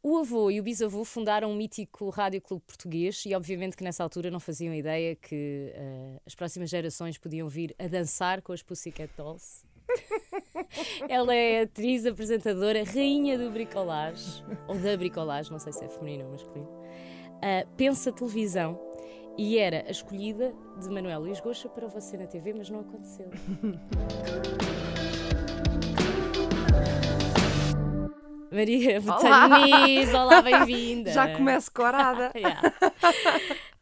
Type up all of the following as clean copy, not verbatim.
O avô e o bisavô fundaram um mítico Rádio Clube Português e obviamente que nessa altura não faziam ideia que as próximas gerações podiam vir a dançar com as Pussycat Dolls. Ela é atriz, apresentadora, rainha do bricolage, ou da bricolage, não sei se é feminino ou masculino. Pensa televisão e era a escolhida de Manuel Luís Goxa para Você na TV, mas não aconteceu. Maria Betaniz, olá, bem-vinda. Já começo corada. Yeah.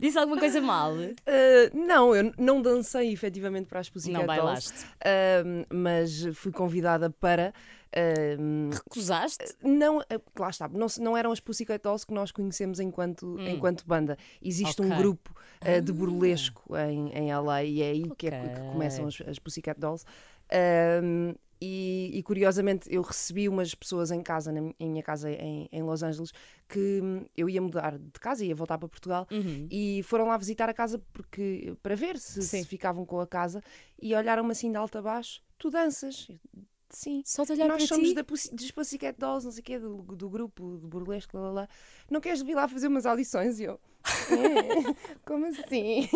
Disse alguma coisa mal? Não, eu não dancei efetivamente para as Pussycat Dolls. Não bailaste? Mas fui convidada para... Recusaste? Não, lá está, não eram as Pussycat Dolls que nós conhecemos enquanto banda. Existe um grupo de burlesco em LA e é aí que começam as Pussycat Dolls. E curiosamente eu recebi umas pessoas em casa, em minha casa em Los Angeles, que eu ia mudar de casa, ia voltar para Portugal, e foram lá visitar a casa para ver se ficavam com a casa, e olharam-me assim de alto a baixo: tu danças? Sim, só de olhar nós para somos ti? dos Pussycat Dolls, não sei o quê, do grupo de burlesco, lá. Não queres vir lá fazer umas audições? E eu... como assim?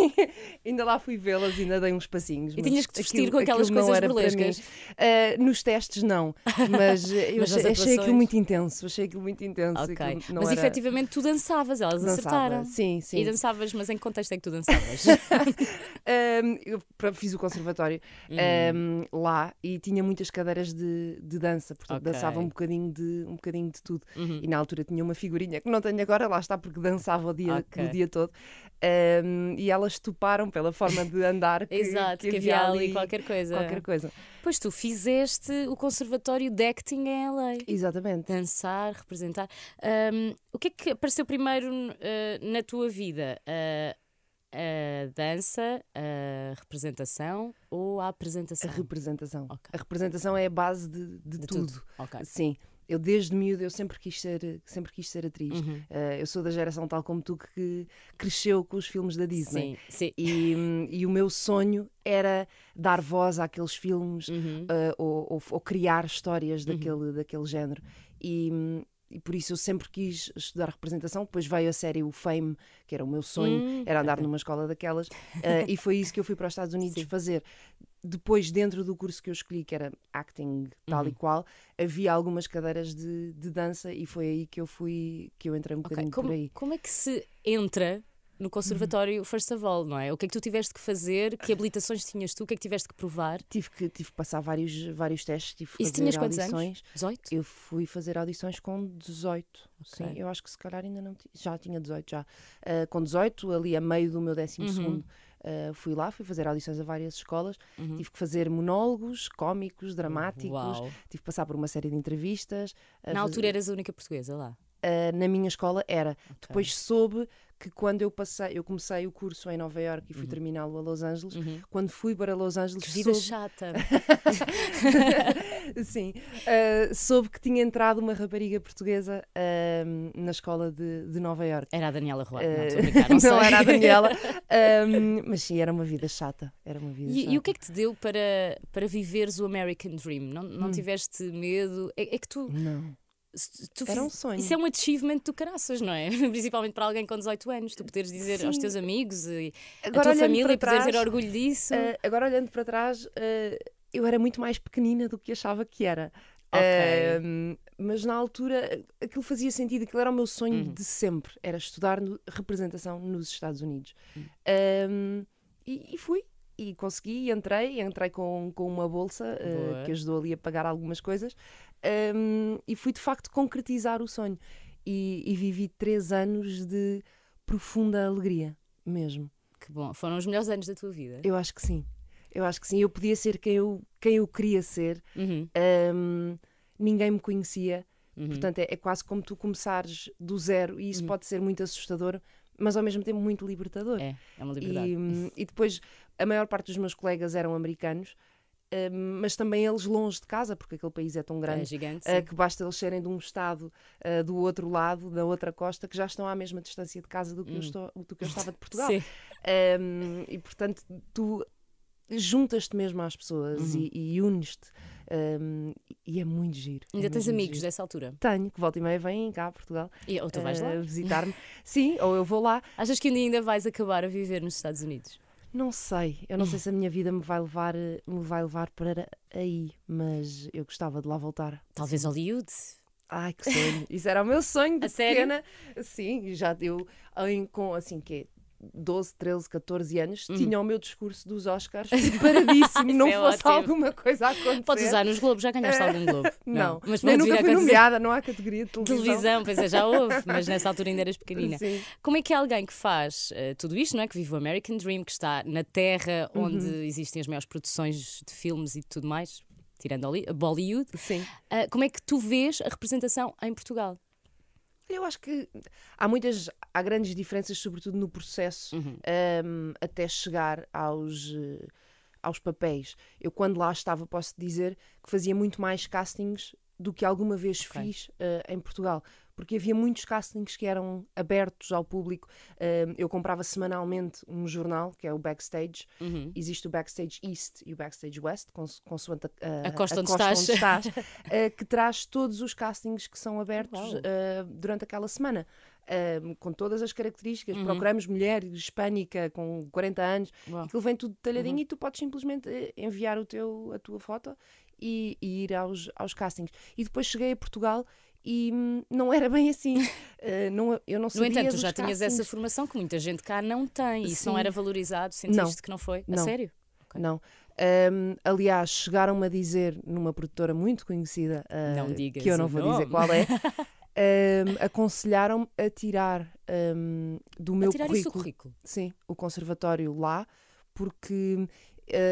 Ainda lá fui vê-las, ainda dei uns passinhos. E tinhas que te vestir com aquelas coisas burlescas? Nos testes não, mas eu achei aquilo muito intenso. Okay. Mas efetivamente tu dançavas, elas acertaram. Sim. E dançavas, mas em que contexto é que tu dançavas? Eu fiz o conservatório lá e tinha muitas cadeiras de dança, portanto dançava um bocadinho de tudo. E na altura tinha uma figurinha que não tenho agora, lá está, porque dançava o dia todo. E elas toparam pela forma de andar Exato, que havia ali qualquer coisa. Pois tu fizeste o conservatório de acting em LA. Exatamente. Dançar, representar. O que é que apareceu primeiro na tua vida? A dança, a representação ou a apresentação? A representação. Okay. A representação é a base de tudo. Okay. Sim. Eu desde miúdo eu sempre quis ser atriz. Eu sou da geração tal como tu que cresceu com os filmes da Disney. Sim. E o meu sonho era dar voz àqueles filmes ou criar histórias daquele género. E por isso eu sempre quis estudar representação. Depois veio a série O Fame, que era o meu sonho, era andar numa escola daquelas, e foi isso que eu fui para os Estados Unidos fazer. Depois, dentro do curso que eu escolhi, que era acting tal e qual, havia algumas cadeiras de dança e foi aí que eu entrei um bocadinho por aí. Como é que se entra no conservatório, first of all, não é? O que é que tu tiveste que fazer? Que habilitações tinhas tu? O que é que tiveste que provar? Tive que passar vários testes, tive que fazer tinhas quantos audições. Anos? 18? Eu fui fazer audições com 18. Okay. Sim, eu acho que se calhar ainda não já tinha 18 já. Com 18, ali a meio do meu 12º, fui fazer audições a várias escolas. Tive que fazer monólogos, cómicos, dramáticos. Uau. Tive que passar por uma série de entrevistas. Na altura eras a única portuguesa lá? Na minha escola era. Okay. Depois soube que quando eu comecei o curso em Nova Iorque e fui terminá-lo a Los Angeles, quando fui para Los Angeles... Que vida chata! Sim. Soube que tinha entrado uma rapariga portuguesa na escola de Nova Iorque. Era a Daniela Roa, não estou a brincar, não sei. Não era a Daniela, mas sim, era uma vida chata. E o que é que te deu para viveres o American Dream? Não tiveste medo? É que tu... Não. Era um sonho. Isso é um achievement do caraças, não é? Principalmente para alguém com 18 anos. Tu poderes dizer aos teus amigos e a tua família e poderes ter orgulho disso. Agora olhando para trás, eu era muito mais pequenina do que achava que era. Okay. Mas na altura aquilo fazia sentido, aquilo era o meu sonho de sempre. Era estudar representação nos Estados Unidos. E fui. E consegui, entrei com uma bolsa que ajudou ali a pagar algumas coisas, e fui de facto concretizar o sonho. E vivi 3 anos de profunda alegria, mesmo. Que bom, foram os melhores anos da tua vida. Eu acho que sim. Eu podia ser quem eu queria ser. Ninguém me conhecia. Portanto, é quase como tu começares do zero, e isso pode ser muito assustador, mas ao mesmo tempo muito libertador. É uma liberdade. E depois a maior parte dos meus colegas eram americanos, mas também eles longe de casa, porque aquele país é tão grande, gigante, que basta eles serem de um estado do outro lado, da outra costa, que já estão à mesma distância de casa do que eu estava de Portugal. E portanto tu juntas-te mesmo às pessoas e unes-te. E é muito giro. Ainda tens amigos dessa altura? Tenho, que volta e meia vêm cá a Portugal. Ou tu vais lá? Visitar-me. Sim, ou eu vou lá. Achas que um dia ainda vais acabar a viver nos Estados Unidos? Não sei, eu não sei se a minha vida me vai levar para aí, mas eu gostava de lá voltar. Talvez Hollywood? Ai, que sonho! Isso era o meu sonho de A sério? pequena. Sim, já eu com assim que 12, 13, 14 anos, tinha o meu discurso dos Oscars preparadíssimo, não fosse ótimo. Alguma coisa a acontecer. Podes usar nos Globos, já ganhaste algum Globo? Não, mas nem podes nunca vir fui a nomeada, não há categoria de televisão. televisão, pois é, já houve, mas nessa altura ainda eras pequenina. Sim. Como é que é alguém que faz tudo isto, não é? Que vive o American Dream, que está na terra onde existem as maiores produções de filmes e tudo mais, tirando a Bollywood. Sim. Como é que tu vês a representação em Portugal? Eu acho que há grandes diferenças, sobretudo no processo, até chegar aos papéis. Eu, quando lá estava, posso dizer que fazia muito mais castings do que alguma vez fiz em Portugal, porque havia muitos castings que eram abertos ao público. Eu comprava semanalmente um jornal, que é o Backstage. Existe o Backstage East e o Backstage West, consoante A costa onde estás, que traz todos os castings que são abertos durante aquela semana. Com todas as características, procuramos mulher hispânica com 40 anos, aquilo vem tudo detalhadinho e tu podes simplesmente enviar a tua foto e ir aos castings. E depois cheguei a Portugal e não era bem assim. Eu não sabia. No entanto, tu dos já tinhas castings. essa formação que muita gente cá não tem. Isso Sim. não era valorizado? Sentiste Não. que não foi? Não. A sério? Okay. Não. Aliás, chegaram-me a dizer numa produtora muito conhecida, Não digas que eu não o vou nome. dizer qual é, aconselharam-me a tirar do meu tirar isso do currículo? Sim, o conservatório lá, porque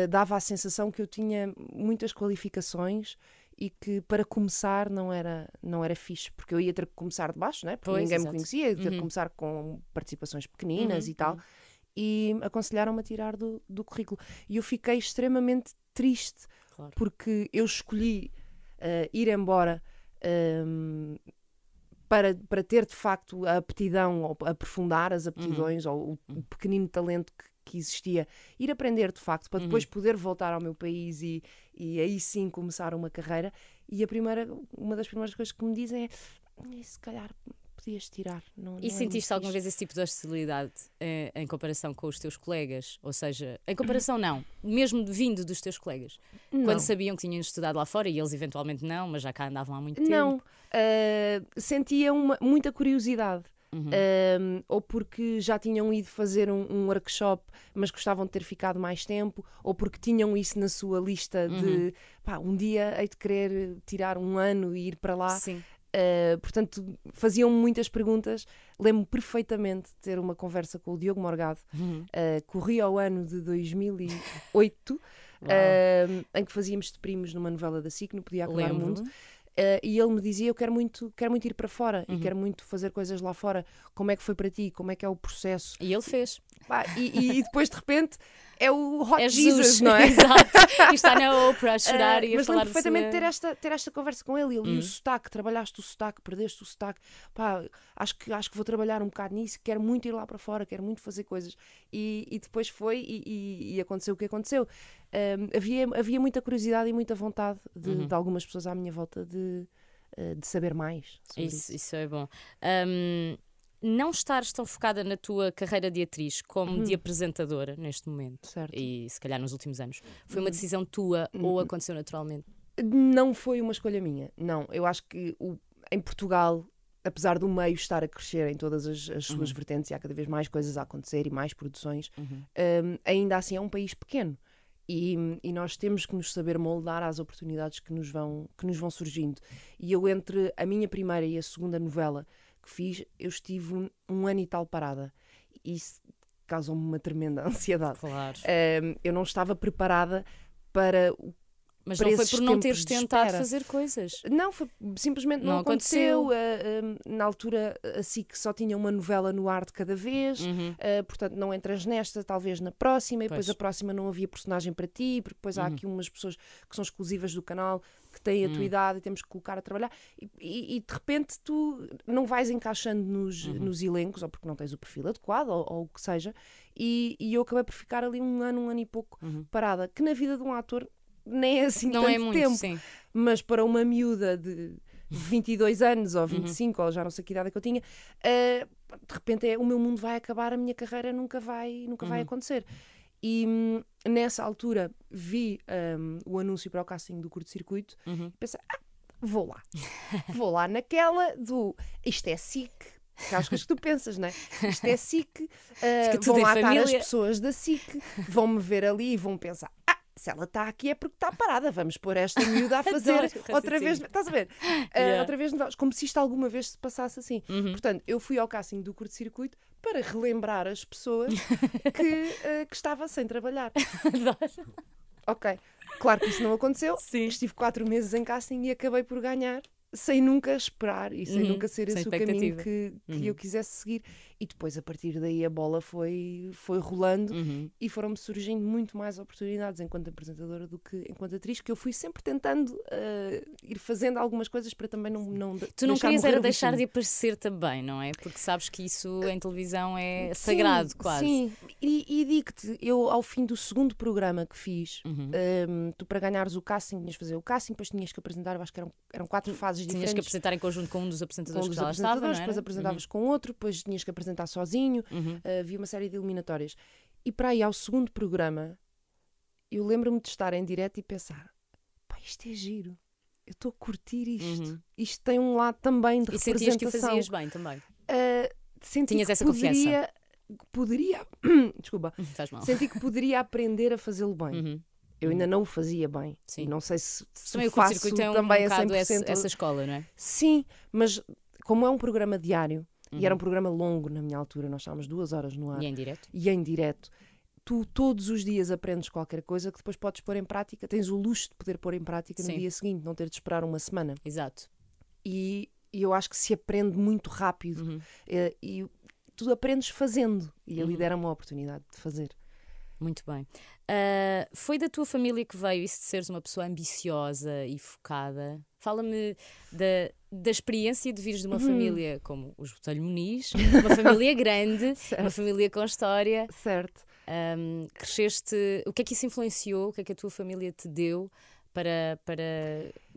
dava a sensação que eu tinha muitas qualificações e que para começar não era fixe, porque eu ia ter que começar de baixo, né? Porque Pois, ninguém exato. me conhecia, ia ter que começar com participações pequeninas e tal, e aconselharam-me a tirar do currículo. E eu fiquei extremamente triste, Claro. porque eu escolhi ir embora para ter de facto a aptidão, ou aprofundar as aptidões, ou o pequenino talento que existia, ir aprender de facto, para depois poder voltar ao meu país e aí sim começar uma carreira. E uma das primeiras coisas que me dizem é: se calhar podias tirar. Não E é sentiste muito alguma fixe." vez esse tipo de hostilidade em comparação com os teus colegas? Ou seja, em comparação não, mesmo vindo dos teus colegas? Não. Quando sabiam que tinham estudado lá fora e eles eventualmente não, mas já cá andavam há muito tempo? Não, sentia muita curiosidade. Ou porque já tinham ido fazer um workshop, mas gostavam de ter ficado mais tempo, ou porque tinham isso na sua lista de um dia hei de querer tirar um ano e ir para lá. Sim. Portanto, faziam muitas perguntas. Lembro-me perfeitamente de ter uma conversa com o Diogo Morgado, corria o ano de 2008, em que fazíamos de primos numa novela da SIC, no Podia Acabar o Mundo. E ele me dizia: eu quero muito ir para fora e quero muito fazer coisas lá fora. Como é que foi para ti? Como é que é o processo? E ele fez. E depois de repente é o Hot É Jesus, Jesus, não é? Exato. E está na Oprah a chorar e a Mas falar lembro perfeitamente de ter esta conversa com ele. E o sotaque, trabalhaste o sotaque, perdeste o sotaque. Acho que vou trabalhar um bocado nisso. Quero muito ir lá para fora, quero muito fazer coisas. E depois foi e aconteceu o que aconteceu. Havia muita curiosidade e muita vontade de algumas pessoas à minha volta de saber mais sobre isso. Isso é bom. Não estares tão focada na tua carreira de atriz como de apresentadora neste momento, Certo. e se calhar nos últimos anos, foi uma decisão tua ou aconteceu naturalmente? Não foi uma escolha minha, não. Eu acho que em Portugal, apesar do meio estar a crescer em todas as suas vertentes e há cada vez mais coisas a acontecer e mais produções, ainda assim é um país pequeno. E nós temos que nos saber moldar às oportunidades que nos vão surgindo. E eu, entre a minha primeira e a segunda novela que fiz, eu estive um ano e tal parada. E isso causou-me uma tremenda ansiedade. Claro. Eu não estava preparada para Mas para não foi esses por não tempos teres de tentado espera. fazer coisas. Não, simplesmente não aconteceu. Na altura, a SIC só tinha uma novela no ar de cada vez, portanto não entras nesta, talvez na próxima, e depois Pois. a próxima não havia personagem para ti, porque depois há aqui umas pessoas que são exclusivas do canal, que têm a tua idade e temos que colocar a trabalhar, e de repente tu não vais encaixando nos elencos, ou porque não tens o perfil adequado, ou o que seja, e eu acabei por ficar ali um ano e pouco parada, que na vida de um ator nem é assim Não tanto é muito, tempo. sim. Mas para uma miúda de 22 anos ou 25, ou já não sei que idade é que eu tinha, de repente o meu mundo vai acabar, a minha carreira nunca vai acontecer. E nessa altura vi o anúncio para o casting do curto-circuito e pensei, vou lá naquela do isto é SIC, que é as coisas que tu pensas, não é? Isto é SIC, vão lá estar as pessoas da SIC, vão-me ver ali e vão pensar, se ela está aqui é porque está parada, vamos pôr esta miúda a fazer outra vez, estás a ver? Outra vez, como se isto alguma vez se passasse assim. Portanto, eu fui ao casting do curto-circuito para relembrar as pessoas que estava sem trabalhar. Ok, claro que isso não aconteceu. Sim. Estive 4 meses em casting e acabei por ganhar, sem nunca esperar e sem nunca ser esse o caminho que eu quisesse seguir. E depois, a partir daí, a bola foi rolando e foram-me surgindo muito mais oportunidades enquanto apresentadora do que enquanto atriz, que eu fui sempre tentando ir fazendo algumas coisas para também não Tu não querias era deixar de aparecer também, não é? Porque sabes que isso em televisão é sagrado, quase. Sim, e digo-te, eu ao fim do 2º programa que fiz, tu para ganhares o casting tinhas de fazer o casting, depois tinhas que apresentar, eu acho que eram 4 fases diferentes. Tinhas que apresentar em conjunto com um dos apresentadores que já lá estava, não era? Depois apresentavas com outro, depois tinhas que apresentar sozinho, havia uma série de eliminatórias. E para aí ao 2º programa, eu lembro-me de estar em direto e pensar, pá, isto é giro, eu estou a curtir isto. Isto tem um lado também de representação. E sentias que o fazias bem também? Tinhas essa confiança? Poderia desculpa, senti que poderia aprender a fazê-lo bem. Eu ainda não o fazia bem. Sim. E não sei se também faço o curto-circuito é também a 100% 100%. essa escola, não é? Sim, mas como é um programa diário, e era um programa longo na minha altura, nós estávamos 2 horas no ar. E em direto? E em direto. Tu todos os dias aprendes qualquer coisa que depois podes pôr em prática, tens o luxo de poder pôr em prática no dia seguinte, não ter de esperar uma semana. Exato. E eu acho que se aprende muito rápido. E tu aprendes fazendo. E ali deram uma oportunidade de fazer. Muito bem. Foi da tua família que veio isso de seres uma pessoa ambiciosa e focada? Fala-me da experiência de vires de uma família como os Botelho Muniz, uma família grande, uma família com história. Certo. Cresceste. O que é que isso influenciou? O que é que a tua família te deu para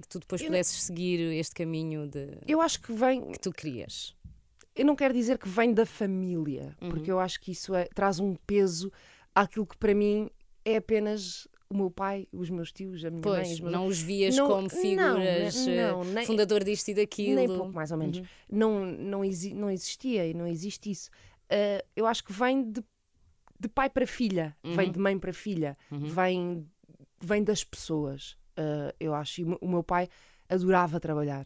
que tu depois pudesses seguir este caminho eu acho que vem que tu querias? Eu não quero dizer que vem da família, porque eu acho que isso traz um peso àquilo que para mim é apenas o meu pai, os meus tios, a minha mãe. Não os vias como figuras, fundador disto e daquilo. Nem pouco, mais ou menos. Não existia e não existe isso. Eu acho que vem de pai para filha, vem de mãe para filha, vem das pessoas. Eu acho. E o meu pai adorava trabalhar.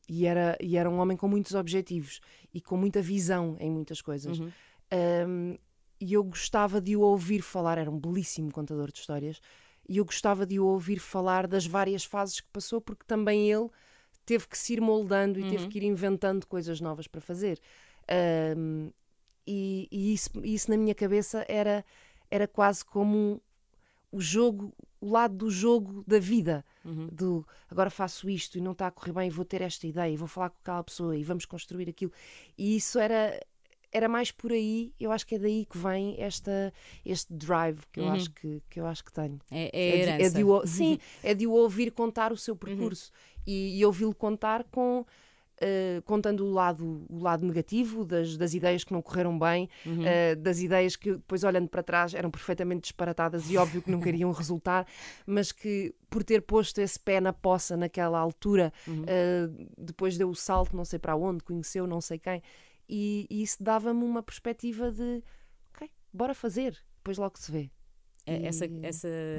E era um homem com muitos objetivos e com muita visão em muitas coisas. E eu gostava de o ouvir falar, era um belíssimo contador de histórias, e eu gostava de o ouvir falar das várias fases que passou, porque também ele teve que se ir moldando e teve que ir inventando coisas novas para fazer. E isso na minha cabeça era quase como o lado do jogo da vida, do agora faço isto e não está a correr bem e vou ter esta ideia e vou falar com aquela pessoa e vamos construir aquilo. E isso era mais por aí. Eu acho que é daí que vem este drive que eu acho que tenho. É herança. Sim, é de o ouvir contar o seu percurso e ouvi-lo contar contando o lado negativo das ideias que não correram bem, das ideias que depois olhando para trás eram perfeitamente disparatadas e óbvio que nunca iriam resultar, mas que por ter posto esse pé na poça naquela altura, depois deu o salto não sei para onde, conheceu não sei quem, e isso dava-me uma perspectiva de ok, bora fazer, depois logo se vê. Essa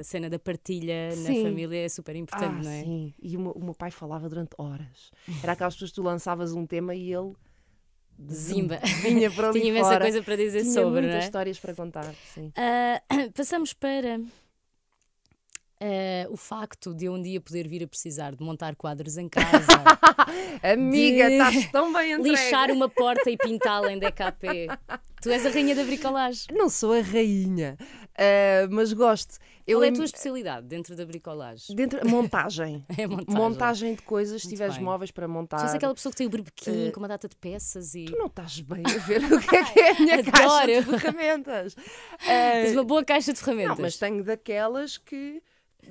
cena da partilha na família é super importante, não é? Sim, e o meu pai falava durante horas. Era aquelas pessoas que tu lançavas um tema e ele Zimba. Vinha para ali. Tinha imensa coisa para dizer Tinha sobre, muitas não é? histórias para contar, sim. Passamos para o facto de eu um dia poder vir a precisar de montar quadros em casa. Amiga, estás tão bem entregue. Lixar uma porta e pintá-la em DKP. Tu és a rainha da bricolagem. Não sou a rainha, mas gosto. Qual é a tua especialidade dentro da bricolagem? Montagem. É montagem de coisas, se Muito tiveres bem. móveis para montar. Tu és aquela pessoa que tem o berbequim com uma data de peças e... Tu não estás bem a ver o que é a minha caixa de ferramentas. Tens uma boa caixa de ferramentas. Não, mas tenho daquelas que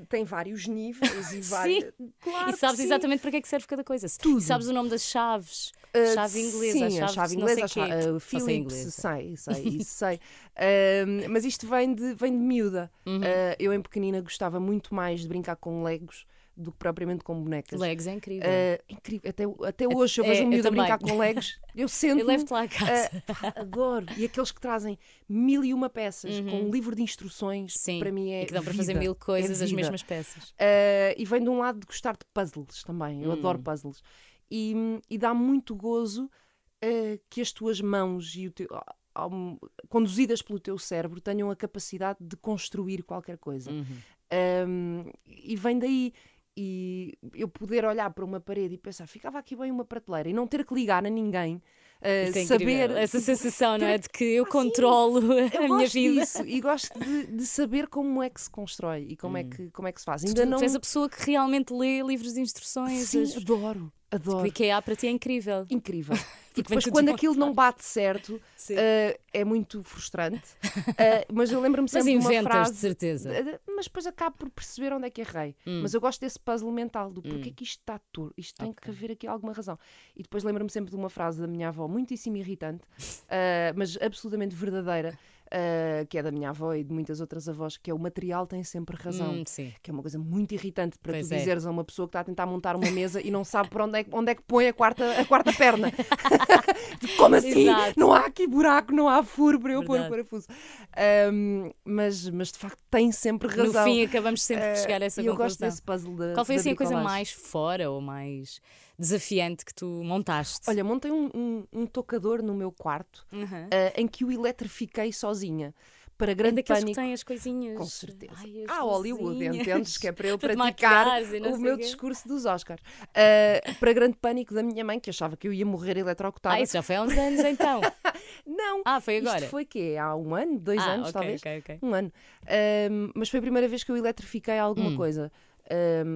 tem vários níveis e vários. Claro E sabes que sim. exatamente para que é que serve cada coisa. Tudo. E sabes o nome das chaves. Chave inglesa, Sim, a chave não sei inglesa, quê. a Só sei Philips, inglês. sei, isso sei. Mas isto vem de miúda. Eu, em pequenina, gostava muito mais de brincar com Legos do que propriamente com bonecas. Legos é incrível. Incrível. Até hoje, eu vejo um eu miúdo a também. brincar com Legos, eu sento. Eu levo-te lá a casa. Adoro. E aqueles que trazem 1001 peças com um livro de instruções, Sim, para mim é e que dão para vida, fazer 1000 coisas, é as vida. mesmas peças. E vem de um lado de gostar de puzzles também. Eu adoro puzzles. E dá muito gozo que as tuas mãos e conduzidas pelo teu cérebro tenham a capacidade de construir qualquer coisa. E vem daí. E eu poder olhar para uma parede e pensar, ficava aqui bem uma prateleira e não ter que ligar a ninguém, Isso é saber incrível. Essa sensação, não é? De que eu sim, controlo a eu minha gosto vida. disso e gosto de saber como é que se constrói e como é que se faz. Tu és a pessoa que realmente lê livros de instruções. Sim, adoro. O IKEA para ti é incrível. Incrível. E Porque depois, vem tudo quando de aquilo não bate certo, Sim. é muito frustrante. Mas eu lembro-me Mas sempre de uma inventas, frase. de certeza. Mas depois acabo por perceber onde é que errei. Mas eu gosto desse puzzle mental do porquê que isto está torto. Isto tem que haver aqui alguma razão. E depois lembro-me sempre de uma frase da minha avó, muitíssimo irritante, mas absolutamente verdadeira. Que é da minha avó e de muitas outras avós, que é o material tem sempre razão. Sim. Que é uma coisa muito irritante para Pois tu é. dizeres a uma pessoa que está a tentar montar uma mesa e não sabe por onde é que põe a quarta perna. Como assim? Exato. Não há aqui buraco, não há furo para eu pôr o Verdade. parafuso. Mas de facto tem sempre razão. No fim acabamos sempre por chegar a essa E eu gosto conclusão. desse puzzle da Qual foi assim a coisa bricolagem. mais fora ou mais desafiante que tu montaste? Olha, montei um tocador no meu quarto em que o eletrifiquei sozinha. Para É grande daqueles pânico. que têm as coisinhas. Com certeza. Ai, as Hollywood, luzinhas. entendes? Que é para eu Para te praticar maquiares e não o sei meu quê. discurso dos Oscars. Para grande pânico da minha mãe, que achava que eu ia morrer eletrocutada. Isso já foi há uns anos então. Não, Foi agora. isto foi quê? Há um ano? 2 anos, ok, talvez? ok. Um ano. Mas foi a primeira vez que eu eletrifiquei alguma coisa.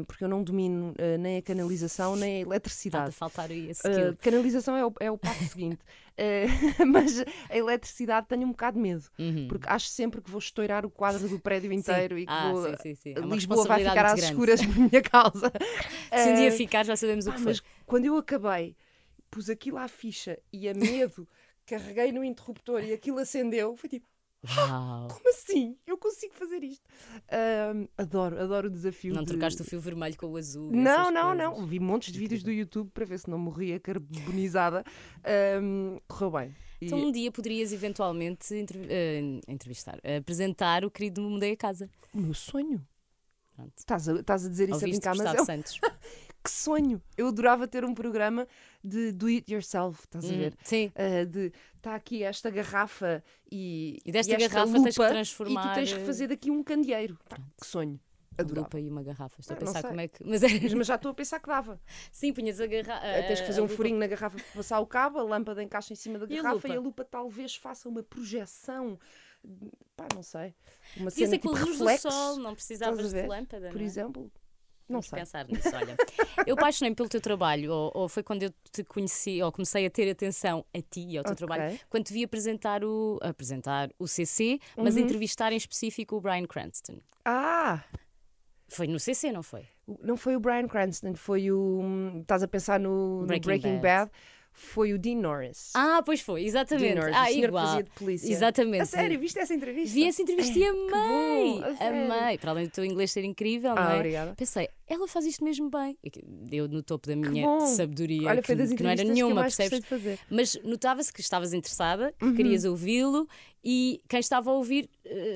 Porque eu não domino nem a canalização nem a Está eletricidade. a faltar aí esse skill. Canalização é o passo seguinte. Mas a eletricidade tenho um bocado de medo. Porque acho sempre que vou estourar o quadro do prédio inteiro e que vou... sim. É uma Lisboa vai ficar às responsabilidade muito escuras por minha causa. Se um dia ficar, já sabemos o que foi. Mas quando eu acabei, pus aquilo à ficha e a medo, carreguei no interruptor e aquilo acendeu, foi tipo, Uau. como assim? Eu consigo fazer isto. Adoro o desafio. Não de... trocaste o fio vermelho com o azul? e Não, essas não. coisas? Vi montes de vídeos do YouTube para ver se não morria carbonizada. Correu bem. Então um dia poderias eventualmente entrevistar, apresentar o querido Mudei a Casa. O meu sonho. Pronto. Estás a dizer isso a Ouviste brincar, mas Gustavo Santos. que sonho! Eu adorava ter um programa de do it yourself, estás a ver? Sim. Está aqui esta garrafa e desta esta garrafa lupa, tens que transformar. e tu tens que fazer daqui um candeeiro. Pá, que sonho! Uma Adorava. lupa e uma garrafa. Estou a Não pensar sei. como é que. Mas já estou a pensar que dava. Sim, punhas a garrafa. Tens que fazer um furinho na garrafa para passar o cabo, a lâmpada encaixa em cima da E a garrafa lupa? e a lupa talvez faça uma projeção. Pá, não sei. Uma Podia cena ser com tipo a luz reflexo, do sol, não precisavas estás a ver? de lâmpada. por não é? exemplo. Não Vamos sei. pensar nisso, olha. Eu apaixonei-me pelo teu trabalho, ou foi quando eu te conheci, ou comecei a ter atenção a ti e ao teu Ok. trabalho, quando te vi apresentar o CC, mas entrevistar em específico o Bryan Cranston. Foi no CC, não foi? Não foi o Bryan Cranston, foi o. Estás a pensar no Breaking Breaking Bad. Bad. Foi o Dean Norris. Pois foi, Dean exatamente. Norris, o senhor que Igual. fazia de polícia. Exatamente. A sério, viste essa entrevista? Vi essa entrevista e amei! bom, a sério. Amei! Para além do teu inglês ser incrível, não é? Obrigada. Pensei, ela faz isto mesmo bem. Eu no topo da minha bom. sabedoria, Olha, foi das que não era entrevistas nenhuma, que eu mais percebes? gostei de fazer. Mas notava-se que estavas interessada, que querias ouvi-lo e quem estava a ouvir,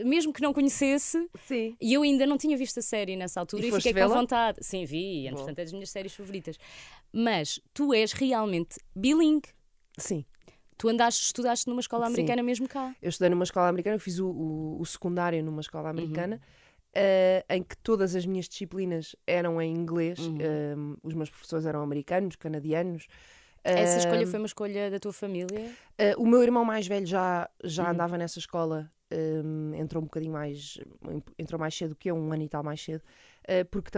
mesmo que não conhecesse, Sim. e eu ainda não tinha visto a série nessa altura E e foste fiquei com vê-la? vontade. Sim, vi, entretanto é das minhas séries favoritas. Mas tu és realmente bilingue. Sim. Tu estudaste numa escola Sim. americana mesmo cá. Eu estudei numa escola americana, eu fiz o secundário numa escola americana, em que todas as minhas disciplinas eram em inglês. Os meus professores eram americanos, canadianos. Essa escolha foi uma escolha da tua família? O meu irmão mais velho já andava nessa escola, entrou entrou mais cedo que eu, um ano e tal mais cedo, porque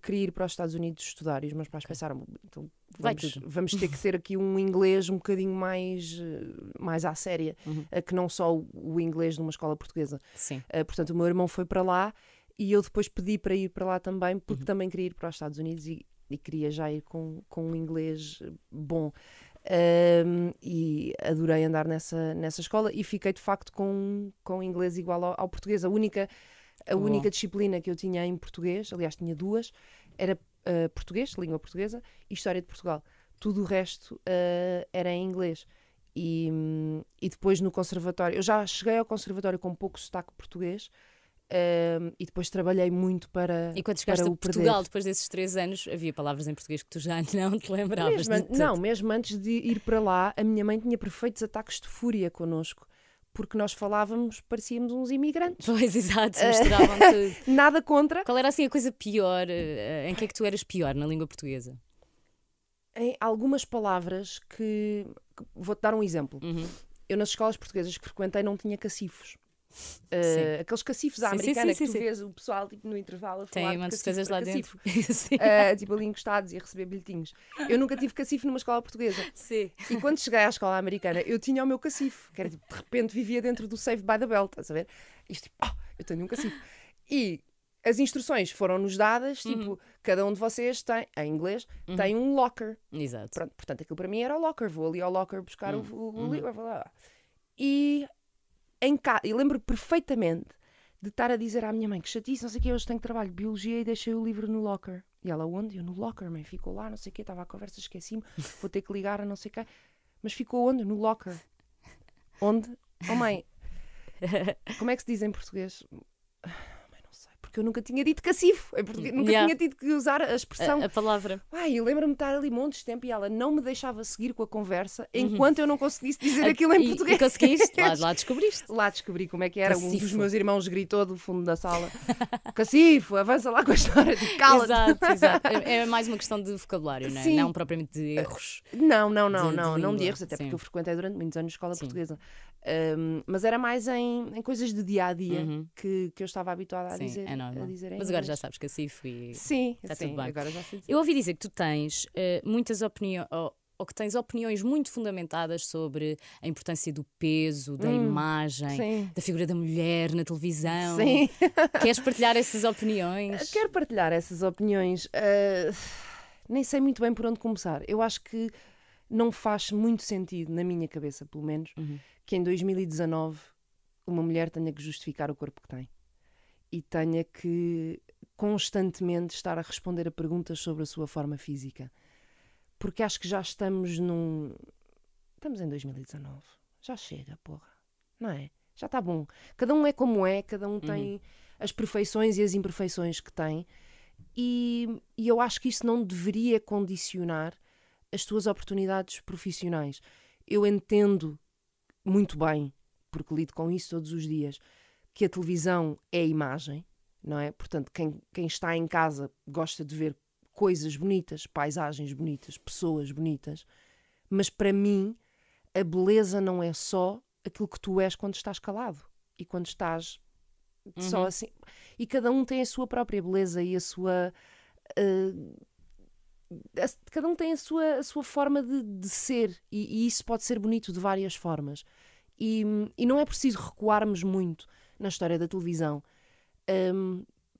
queria ir para os Estados Unidos estudar e os meus pais pensaram, então vamos ter que ter aqui um inglês um bocadinho mais à séria, que não só o inglês de uma escola portuguesa. Sim. Portanto, o meu irmão foi para lá E eu depois pedi para ir para lá também, porque também queria ir para os Estados Unidos e queria já ir com um inglês bom. E adorei andar nessa escola e fiquei de facto com inglês igual ao português. A única disciplina que eu tinha em português, aliás tinha duas, era português, língua portuguesa, e História de Portugal. Tudo o resto era em inglês. E depois no conservatório, eu já cheguei ao conservatório com pouco sotaque português. E depois trabalhei muito para E quando chegaste a Portugal, depois desses 3 anos, havia palavras em português que tu já não te lembravas de tudo. Não, mesmo antes de ir para lá, a minha mãe tinha perfeitos ataques de fúria connosco, porque nós falávamos, parecíamos uns imigrantes. Pois, exato, misturavam tudo. Nada contra. Qual era assim a coisa pior? Em que é que tu eras pior na língua portuguesa? Em algumas palavras que... Vou-te dar um exemplo. Eu nas escolas portuguesas que frequentei não tinha cacifos. Aqueles cacifos à americana que tu vês o pessoal tipo, no intervalo a falar tem umas coisas lá dentro tipo ali encostados e a receber bilhetinhos. Eu nunca tive cacifo numa escola portuguesa. Sim. E quando cheguei à escola americana eu tinha o meu cacifo, que era tipo, de repente vivia dentro do Saved by the Bell, estás a ver? Isto tipo, eu tenho um cacifo. E as instruções foram-nos dadas, tipo, cada um de vocês tem, em inglês, tem um locker. Exato. Pronto, portanto aquilo para mim era o locker, vou ali ao locker buscar o livro. E eu lembro perfeitamente de estar a dizer à minha mãe que chatice, não sei o que, hoje tenho trabalho de biologia e deixei o livro no locker. E ela, onde? Eu, no locker, mãe, ficou lá, não sei o que, estava à conversa, esqueci-me, vou ter que ligar a não sei o que. Mas ficou onde? No locker. Onde? Oh mãe, como é que se diz em português? Mãe, não sei, porque eu nunca tinha dito cacifo em português, nunca tinha tido que usar a expressão. A palavra. Eu lembro-me de estar ali montes de tempo e ela não me deixava seguir com a conversa enquanto eu não conseguisse dizer aquilo em português. E conseguiste? Lá descobriste. Lá descobri como é que era. Cacifo. Um dos meus irmãos gritou do fundo da sala: Cacifo, avança lá com a história de cala-te. Exato. É mais uma questão de vocabulário, não é? Não propriamente de erros. Não de erros, até porque eu frequentei durante muitos anos escola portuguesa. Mas era mais em coisas de dia a dia que eu estava habituada a dizer. É normal. Mas agora já sabes cacifo e está tudo bem. Agora já sei dizer. Eu ouvi dizer que tu tens muitas opiniões, ou que tens opiniões muito fundamentadas sobre a importância do peso, da imagem, da figura da mulher na televisão. Sim. Queres partilhar essas opiniões? Quero partilhar essas opiniões. Nem sei muito bem por onde começar. Eu acho que não faz muito sentido, na minha cabeça pelo menos, que em 2019 uma mulher tenha que justificar o corpo que tem. E tenha que constantemente estar a responder a perguntas sobre a sua forma física. Porque acho que já estamos Estamos em 2019. Já chega, porra. Não é? Já está bom. Cada um é como é, cada um tem as perfeições e as imperfeições que tem. E eu acho que isso não deveria condicionar as tuas oportunidades profissionais. Eu entendo muito bem, porque lido com isso todos os dias, que a televisão é imagem, não é? Portanto, quem está em casa gosta de ver coisas bonitas, paisagens bonitas, pessoas bonitas, mas para mim a beleza não é só aquilo que tu és quando estás calado e quando estás só assim. E cada um tem a sua própria beleza e a sua... cada um tem a sua forma de ser e isso pode ser bonito de várias formas. E não é preciso recuarmos muito na história da televisão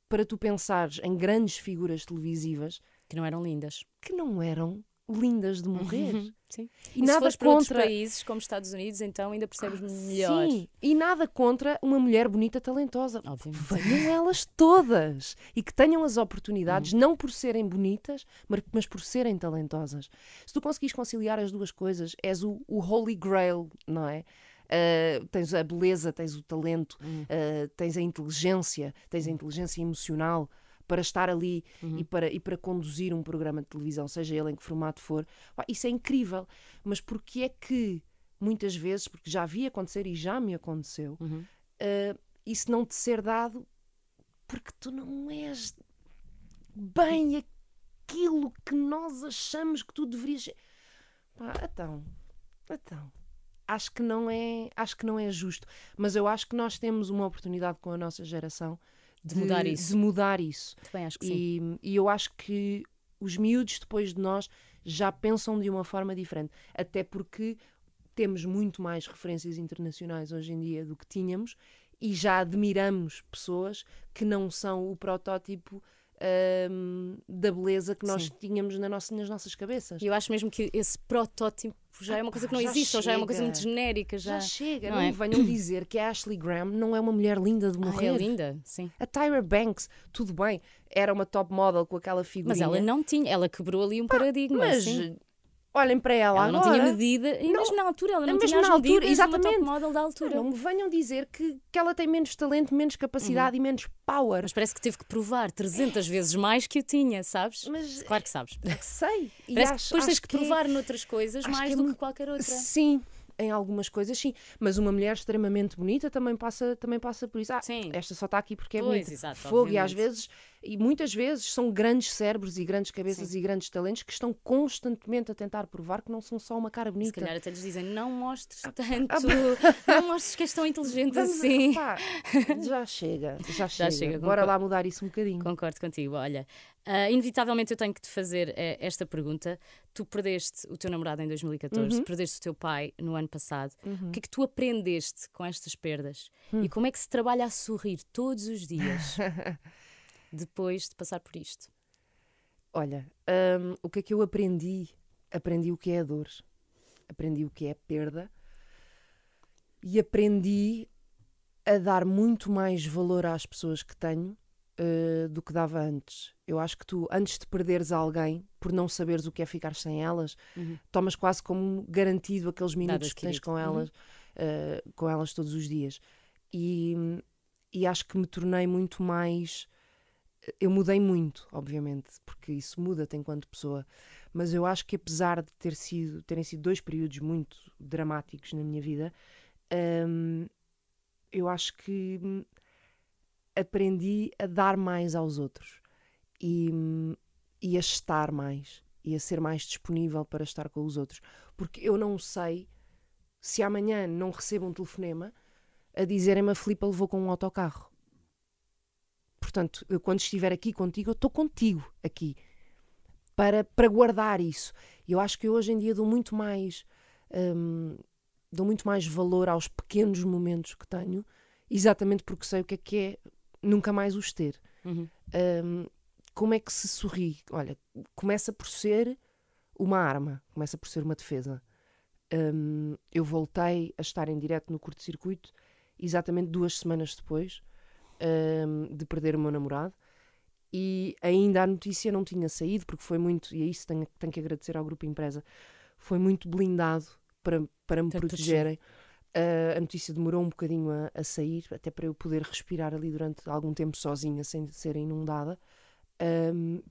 para tu pensares em grandes figuras televisivas que não eram lindas. Que não eram lindas de morrer. Sim. E nada se fores contra para outros países como Estados Unidos, então ainda percebes melhor. Sim, e nada contra uma mulher bonita, talentosa. Obviamente. Venham elas todas e que tenham as oportunidades, não por serem bonitas, mas por serem talentosas. Se tu conseguires conciliar as duas coisas, és o Holy Grail, não é? Tens a beleza, tens o talento, tens a inteligência emocional para estar ali e para conduzir um programa de televisão, seja ele em que formato for. Isso é incrível. Mas porquê é que, muitas vezes, porque já vi acontecer e já me aconteceu, isso não te ser dado porque tu não és bem aquilo que nós achamos que tu deverias ser. Então... Acho que não é justo. Mas eu acho que nós temos uma oportunidade com a nossa geração de mudar isso. Também acho que sim. E eu acho que os miúdos depois de nós já pensam de uma forma diferente. Até porque temos muito mais referências internacionais hoje em dia do que tínhamos e já admiramos pessoas que não são o protótipo da beleza que nós tínhamos nas nossas cabeças. E eu acho mesmo que esse protótipo já é uma coisa que não existe, ou já é uma coisa muito genérica. Já chega, não venham dizer que a Ashley Graham não é uma mulher linda de morrer. É linda, sim. A Tyra Banks, tudo bem, era uma top model com aquela figurinha. Mas ela não tinha, ela quebrou ali um paradigma. Mas assim. Olhem para ela agora. Ela não tinha medida, e mesmo na altura, ela não tinha as medidas de uma top model da altura. Não me venham dizer que ela tem menos talento, menos capacidade e menos power. Mas parece que teve que provar 300 vezes mais que o tinha, sabes? Mas, claro que sabes. Sei. Parece que depois tens que provar noutras coisas mais do que qualquer outra. Sim. Em algumas coisas, sim. Mas uma mulher extremamente bonita também passa por isso. Sim. Esta só está aqui porque é bonita. Exato, fogo. Obviamente. E às vezes, e muitas vezes, são grandes cérebros e grandes cabeças e grandes talentos que estão constantemente a tentar provar que não são só uma cara bonita. Se calhar até lhes dizem, não mostres tanto, não mostres que és tão inteligente assim. Pá, já chega. Bora lá mudar isso um bocadinho. Concordo contigo. Olha, inevitavelmente eu tenho que te fazer esta pergunta. Tu perdeste o teu namorado em 2014, perdeste o teu pai no ano passado. O que é que tu aprendeste com estas perdas? E como é que se trabalha a sorrir todos os dias depois de passar por isto? Olha, o que é que eu aprendi? Aprendi o que é a dor, aprendi o que é a perda e aprendi a dar muito mais valor às pessoas que tenho do que dava antes. Eu acho que tu, antes de perderes alguém, por não saberes o que é ficar sem elas, tomas quase como garantido aqueles minutos que tens com elas todos os dias. E acho que me tornei muito mais... Eu mudei muito, obviamente, porque isso muda-te enquanto pessoa, mas eu acho que apesar de terem sido 2 períodos muito dramáticos na minha vida, eu acho que aprendi a dar mais aos outros e a estar mais e a ser mais disponível para estar com os outros, porque eu não sei se amanhã não recebo um telefonema a dizerem-me: a Filipa levou com um autocarro. Portanto, eu quando estiver aqui contigo, eu estou contigo aqui para guardar isso. E eu acho que eu hoje em dia dou muito mais valor aos pequenos momentos que tenho, exatamente porque sei o que é nunca mais os ter. Como é que se sorri? Olha, começa por ser uma arma, começa por ser uma defesa. Eu voltei a estar em direto no curto-circuito exatamente 2 semanas depois de perder o meu namorado, e ainda a notícia não tinha saído, porque foi muito, e é isso tenho que agradecer ao Grupo Empresa, foi muito blindado para me protegerem. A notícia demorou um bocadinho a sair, até para eu poder respirar ali durante algum tempo sozinha, sem ser inundada.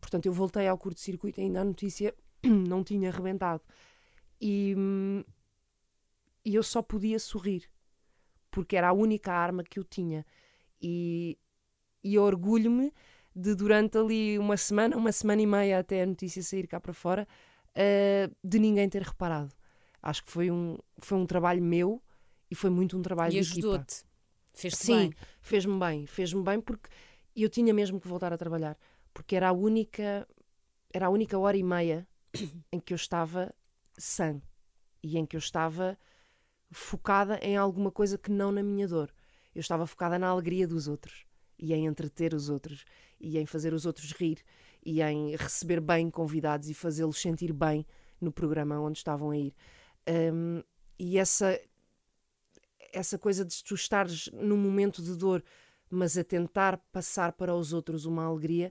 Portanto, eu voltei ao curto-circuito e ainda a notícia não tinha arrebentado. E eu só podia sorrir, porque era a única arma que eu tinha. E orgulho-me de, durante ali uma semana e meia, até a notícia sair cá para fora, de ninguém ter reparado. Acho que foi um trabalho meu e foi muito um trabalho de equipa. E ajudou-te? Fez-te bem? Sim, fez-me bem porque eu tinha mesmo que voltar a trabalhar, porque era a única hora e meia em que eu estava sã e em que eu estava focada em alguma coisa que não na minha dor. Eu estava focada na alegria dos outros e em entreter os outros e em fazer os outros rir e em receber bem convidados e fazê-los sentir bem no programa onde estavam a ir. E essa coisa de tu estares num momento de dor, mas a tentar passar para os outros uma alegria,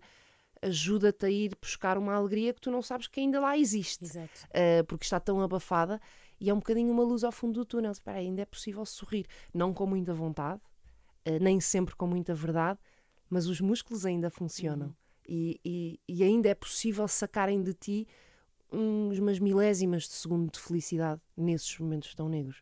ajuda-te a ir buscar uma alegria que tu não sabes que ainda lá existe. Exato. Porque está tão abafada e é um bocadinho uma luz ao fundo do túnel. Espera aí, ainda é possível sorrir, não com muita vontade, nem sempre com muita verdade, mas os músculos ainda funcionam. E ainda é possível sacarem de ti umas milésimas de segundo de felicidade nesses momentos tão negros.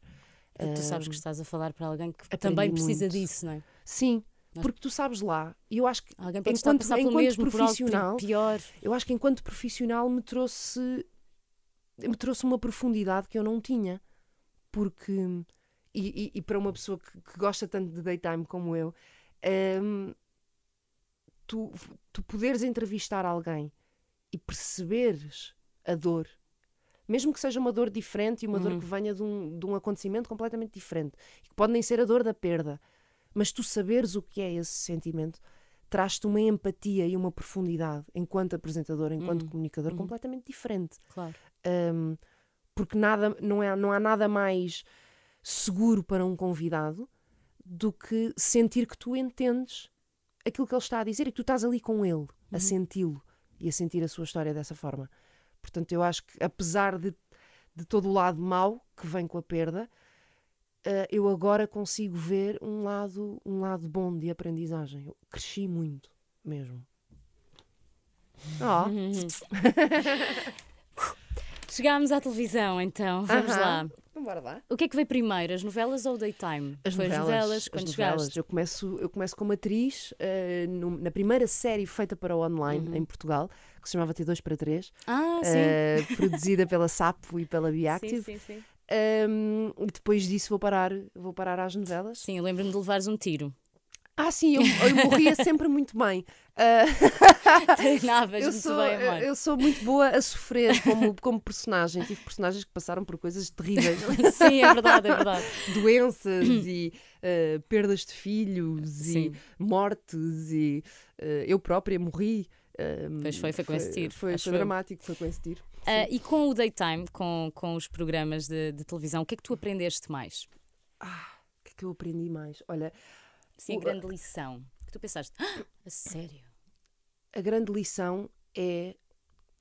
Porque tu sabes que estás a falar para alguém que também precisa disso, não é? Sim, porque tu sabes lá, e eu acho que alguém pode estar a passar pelo mesmo, profissional, por algo pior. Eu acho que enquanto profissional me trouxe uma profundidade que eu não tinha, porque e para uma pessoa que gosta tanto de daytime como eu, tu poderes entrevistar alguém e perceberes a dor, mesmo que seja uma dor diferente e uma dor que venha de um acontecimento completamente diferente, e que pode nem ser a dor da perda, mas tu saberes o que é esse sentimento traz-te uma empatia e uma profundidade enquanto apresentador, enquanto comunicador, completamente diferente. Claro. Porque não há nada mais seguro para um convidado do que sentir que tu entendes aquilo que ele está a dizer e que tu estás ali com ele, a senti-lo e a sentir a sua história dessa forma. Portanto, eu acho que apesar de todo o lado mau que vem com a perda, eu agora consigo ver um lado bom de aprendizagem. Eu cresci muito, mesmo. Chegámos à televisão, então. Vamos lá. Bora lá. O que é que veio primeiro, as novelas ou o daytime? Foi as novelas. Quando chegaste? Eu começo como atriz na primeira série feita para o online em Portugal, que se chamava T2 para 3. Sim. Produzida pela Sapo e pela Beactive. Sim. E depois disso vou parar às novelas. Sim, eu lembro-me de levares um tiro. Sim, eu morria sempre muito bem. Treinavas muito bem, amor. Eu sou muito boa a sofrer como personagem. Tive personagens que passaram por coisas terríveis. Sim, é verdade. Doenças e perdas de filhos. Sim. E mortes e eu própria morri. Pois foi com esse tiro. Foi dramático, foi com esse tiro. E com o daytime, com os programas de televisão, o que é que tu aprendeste mais? O que é que eu aprendi mais? Olha... Sim, a grande lição. Que tu pensaste, a sério? A grande lição é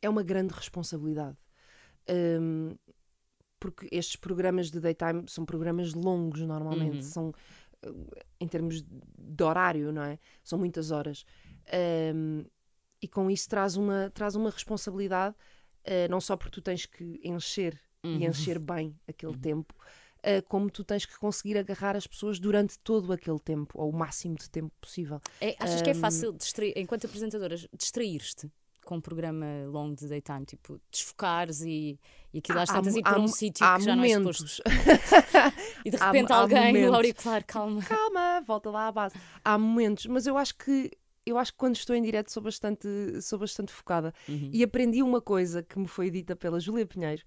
uma grande responsabilidade. Porque estes programas de daytime são programas longos, normalmente. São, em termos de horário, não é? São muitas horas. E com isso traz uma responsabilidade, não só porque tu tens que encher e encher bem aquele tempo, como tu tens que conseguir agarrar as pessoas durante todo aquele tempo, ou o máximo de tempo possível. Achas que é fácil, enquanto apresentadora, distrair-te com um programa longo de daytime? Tipo, desfocares e aquilo às tantas ir para um sítio que já momentos. não é suposto. E de repente alguém no auricular, calma, volta lá à base. Há momentos, mas eu acho que quando estou em direto sou bastante focada. E aprendi uma coisa que me foi dita pela Júlia Pinheiro,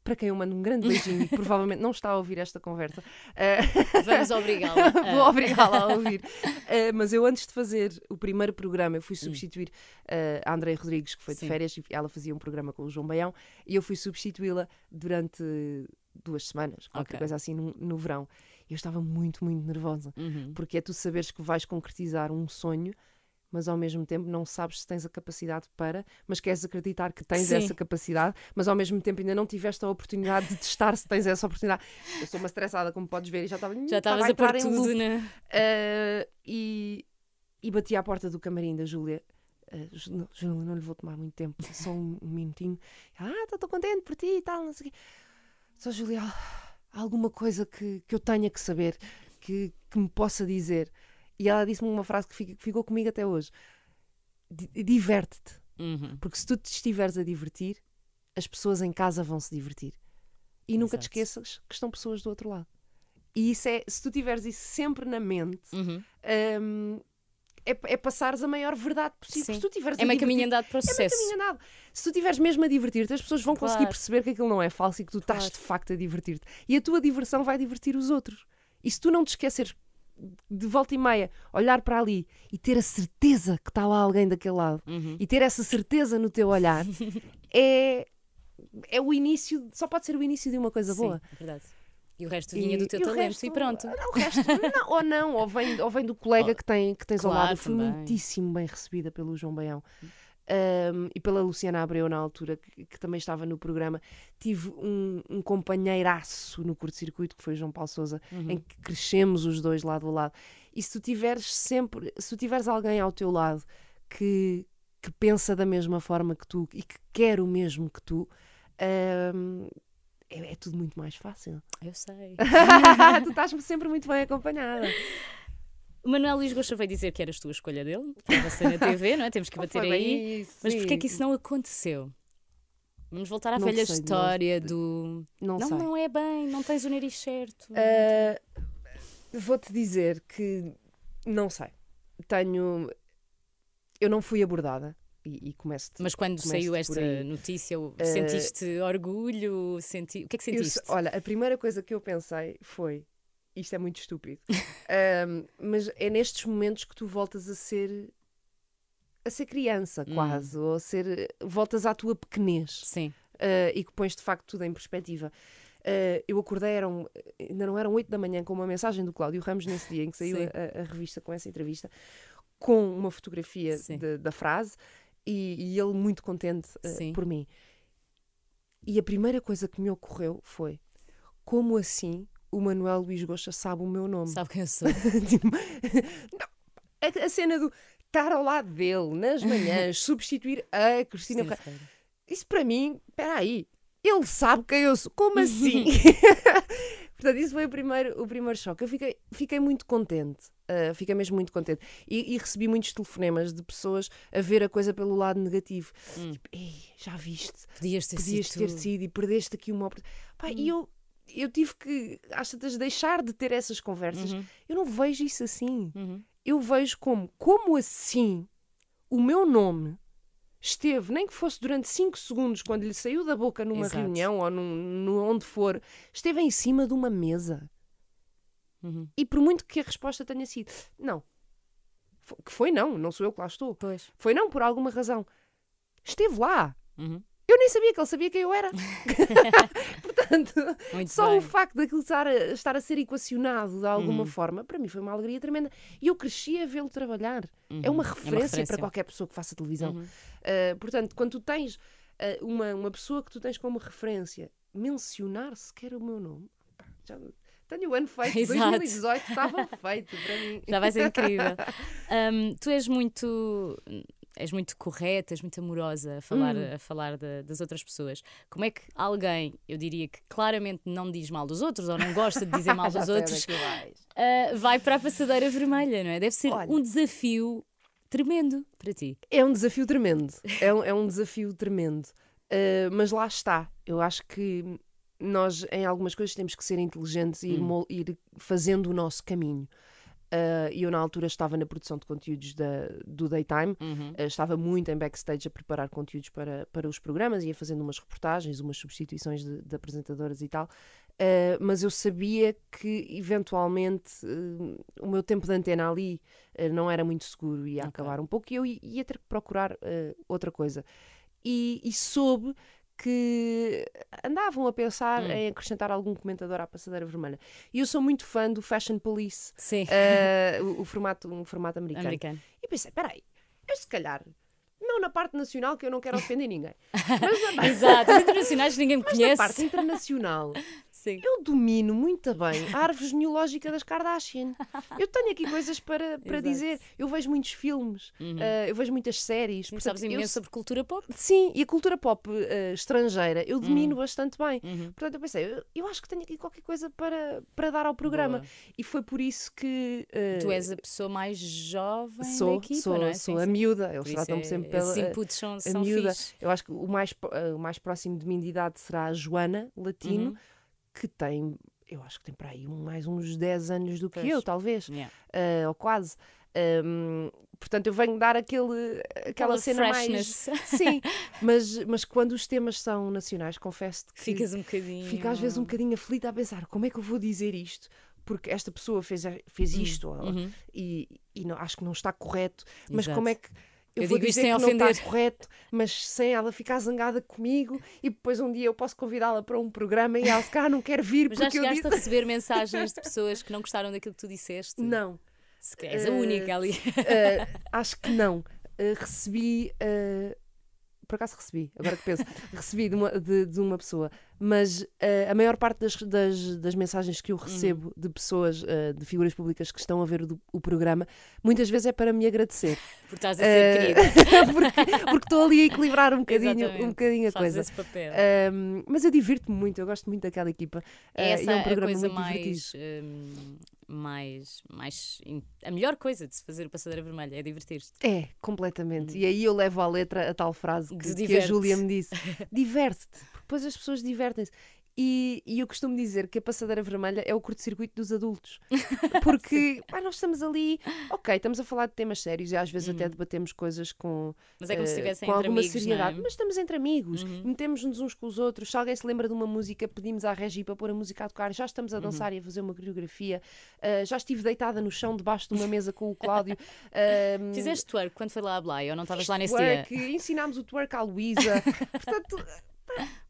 para quem eu mando um grande beijinho e provavelmente não está a ouvir esta conversa. Vamos obrigá-la. Vou obrigá-la a ouvir. Mas eu, antes de fazer o primeiro programa, eu fui substituir a Andréia Rodrigues, que foi de férias, e ela fazia um programa com o João Baião, e eu fui substituí-la durante 2 semanas, qualquer coisa assim, no verão. E eu estava muito, muito nervosa, porque é tu saberes que vais concretizar um sonho, mas ao mesmo tempo não sabes se tens a capacidade mas queres acreditar que tens essa capacidade, mas ao mesmo tempo ainda não tiveste a oportunidade de testar se tens essa oportunidade. Eu sou uma estressada, como podes ver, e já estavas a pôr tudo, né? E bati à porta do camarim da Júlia. Júlia, não lhe vou tomar muito tempo, só um minutinho. Estou contente por ti e tal, não sei o quê. Só, Júlia, há alguma coisa que eu tenha que saber, que me possa dizer? E ela disse-me uma frase que ficou comigo até hoje. Diverte-te. Porque se tu te estiveres a divertir, as pessoas em casa vão se divertir. E nunca te esqueças que estão pessoas do outro lado. E isso se tu tiveres isso sempre na mente, é passares a maior verdade possível. Se tu tiveres meio caminho andado para o sucesso. É meio caminho andado. Se tu estiveres mesmo a divertir-te, as pessoas vão conseguir perceber que aquilo não é falso e que tu estás de facto a divertir-te. E a tua diversão vai divertir os outros. E se tu não te esqueceres de volta e meia, olhar para ali e ter a certeza que está lá alguém daquele lado e ter essa certeza no teu olhar, é o início, só pode ser o início de uma coisa boa. É verdade. E o resto vinha do teu talento e pronto. Não, o resto, ou vem do colega que tens ao lado. Eu fui muitíssimo bem recebida pelo João Baião. E pela Luciana Abreu na altura, que também estava no programa. Tive um companheiraço no curto-circuito, que foi o João Paulo Sousa, em que crescemos os dois lado a lado. E se tu tiveres alguém ao teu lado que pensa da mesma forma que tu e que quer o mesmo que tu, é tudo muito mais fácil. Eu sei. Tu estás sempre muito bem acompanhada. O Manuel Luís Goxa veio dizer que eras tu a escolha dele, estava-se na TV, não é? Temos que bater aí. Isso, mas porquê é que isso não aconteceu? Vamos voltar à velha história do... Não é bem, não tens o nariz certo. Vou-te dizer que não sei. Eu não fui abordada. E mas quando saiu esta notícia, sentiste orgulho? O que é que sentiste? Olha, a primeira coisa que eu pensei foi: isto é muito estúpido. Mas é nestes momentos que tu voltas a ser criança, quase, ou voltas à tua pequenez. Sim. E que pões de facto tudo em perspectiva. Eu acordei, ainda não eram 8 da manhã, com uma mensagem do Cláudio Ramos nesse dia em que saiu a revista com essa entrevista, com uma fotografia da frase, e ele muito contente por mim. E a primeira coisa que me ocorreu foi: como assim o Manuel Luís Goxa sabe o meu nome? Sabe quem eu sou? Não, a cena do estar ao lado dele nas manhãs, substituir a Cristina Ferreira. Isso para mim, espera aí, ele sabe quem eu sou. Como assim? Portanto, isso foi o primeiro choque. Eu fiquei muito contente. Fiquei mesmo muito contente. E recebi muitos telefonemas de pessoas a ver a coisa pelo lado negativo. Tipo, já viste? Podias ter sido e perdeste aqui uma oportunidade. E eu tive que, às tantas, deixar de ter essas conversas. Eu não vejo isso assim. Eu vejo como assim o meu nome esteve, nem que fosse durante 5 segundos, quando lhe saiu da boca numa reunião ou onde for, esteve em cima de uma mesa. E por muito que a resposta tenha sido não, que foi não sou eu que lá estou. Pois. Foi não por alguma razão. Esteve lá. Eu nem sabia que ele sabia quem eu era. Portanto, muito só bem. o facto daquilo estar a ser equacionado de alguma forma, para mim foi uma alegria tremenda. E eu cresci a vê-lo trabalhar. É uma referência para qualquer pessoa que faça televisão. Portanto, quando tu tens uma pessoa que tu tens como referência, mencionar sequer o meu nome, já tenho o ano feito. 2018 estava feito para mim. Já vai ser incrível. Tu és muito correta, és muito amorosa a falar das outras pessoas. Como é que alguém, eu diria que claramente não diz mal dos outros ou não gosta de dizer mal dos outros, vai para a passadeira vermelha, não é? Deve ser um desafio tremendo para ti. É um desafio tremendo. É um desafio tremendo. Mas lá está. Eu acho que nós, em algumas coisas, temos que ser inteligentes e ir fazendo o nosso caminho. E eu na altura estava na produção de conteúdos do Daytime, estava muito em backstage a preparar conteúdos para os programas, ia fazendo umas reportagens, umas substituições de apresentadoras e tal, mas eu sabia que eventualmente o meu tempo de antena ali não era muito seguro, ia acabar um pouco e eu ia ter que procurar outra coisa. E soube que andavam a pensar em acrescentar algum comentador à passadeira vermelha. E eu sou muito fã do Fashion Police, um formato americano. E pensei, espera aí, eu se calhar, não na parte nacional, que eu não quero ofender ninguém. Mas Exato, os internacionais ninguém me conhece. Na parte internacional, eu domino muito bem a árvore genealógica das Kardashian. Eu tenho aqui coisas para dizer. Eu vejo muitos filmes, eu vejo muitas séries. Portanto, sabes imenso sobre cultura pop? Sim, e a cultura pop estrangeira eu domino bastante bem. Portanto, eu pensei, eu acho que tenho aqui qualquer coisa para dar ao programa. Boa. E foi por isso que... tu és a pessoa mais jovem da equipa, não é? Sou a miúda. Eles tratam-me sempre pela... Esses inputs são miúda. fixe. Eu acho que o mais próximo de mim de idade será a Joana Latino, que tem, eu acho que tem para aí mais uns 10 anos do que eu, talvez, ou quase. Portanto, eu venho dar aquela cena freshness. mais... Sim, mas quando os temas são nacionais, confesso-te que... Ficas um bocadinho... Fico às vezes um bocadinho aflita a pensar, como é que eu vou dizer isto? Porque esta pessoa fez isto, e não, acho que não está correto, mas como é que... Eu vou dizer que não está correto, mas sem ela ficar zangada comigo, e depois um dia eu posso convidá-la para um programa e ela se calhar não quer vir. Mas já chegaste a receber mensagens de pessoas que não gostaram daquilo que tu disseste? Não. Se és a única ali. Acho que não. Recebi... por acaso recebi, agora que penso, recebi de uma pessoa, mas a maior parte das mensagens que eu recebo de pessoas, de figuras públicas que estão a ver o programa, muitas vezes é para me agradecer. Porque estás a ser querida. porque estou ali a equilibrar um bocadinho a coisa. Esse papel. Mas eu divirto-me muito, eu gosto muito daquela equipa. Essa é um programa a coisa muito divertido. A melhor coisa de se fazer o Passadeira Vermelha é divertir-te. É, completamente. E aí eu levo à letra a tal frase que a Júlia me disse: diverte-te. depois as pessoas divertem-se. E eu costumo dizer que a passadeira vermelha é o curto-circuito dos adultos. Porque nós estamos ali, ok, estamos a falar de temas sérios e às vezes até debatemos coisas com, Mas é como se estivessem com entre alguma amigos, seriedade. não é? Mas estamos entre amigos, metemos-nos uns com os outros. Se alguém se lembra de uma música, pedimos à Regi para pôr a música a tocar. Já estamos a dançar e a fazer uma coreografia. Já estive deitada no chão debaixo de uma mesa com o Cláudio. Fizeste twerk quando foi lá a Blay ou não estavas lá nesse twerk, dia? ensinámos o twerk à Luísa. Portanto,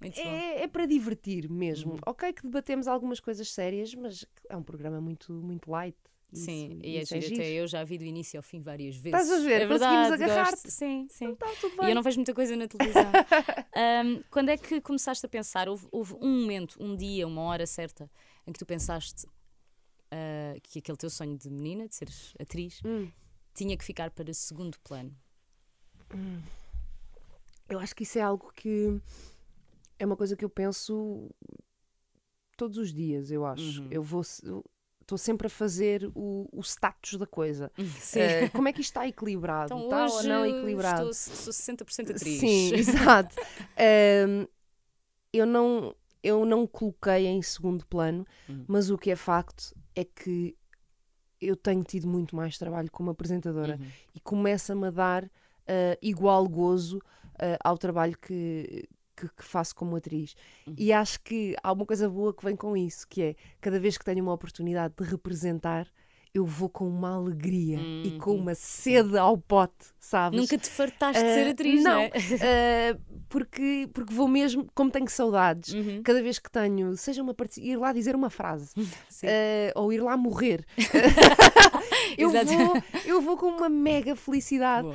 Muito bom. é para divertir mesmo. Ok que debatemos algumas coisas sérias, mas é um programa muito, muito light. Sim, e é isso giro, até eu já vi do início ao fim várias vezes. Estás a ver? É Conseguimos verdade, agarrar-te. gosto. Sim, sim. Está tudo E bem. eu não vejo muita coisa na televisão. Quando é que começaste a pensar? Houve um momento, um dia, uma hora certa em que tu pensaste que aquele teu sonho de menina, de seres atriz, tinha que ficar para segundo plano? Eu acho que isso é algo que é uma coisa que eu penso todos os dias, eu acho. Eu estou sempre a fazer o status da coisa. Sim. Como é que isto está equilibrado? Então Está hoje ou não equilibrado? sou 60% atriz. Sim, exato. Eu não coloquei em segundo plano, mas o que é facto é que eu tenho tido muito mais trabalho como apresentadora e começa-me a dar igual gozo ao trabalho que faço como atriz. E acho que há uma coisa boa que vem com isso, que é, cada vez que tenho uma oportunidade de representar, eu vou com uma alegria e com uma sede ao pote, sabes? Nunca te fartaste de ser atriz, não é? Porque vou mesmo, como tenho saudades, cada vez que tenho, seja ir lá dizer uma frase, ou ir lá morrer, eu vou com uma mega felicidade,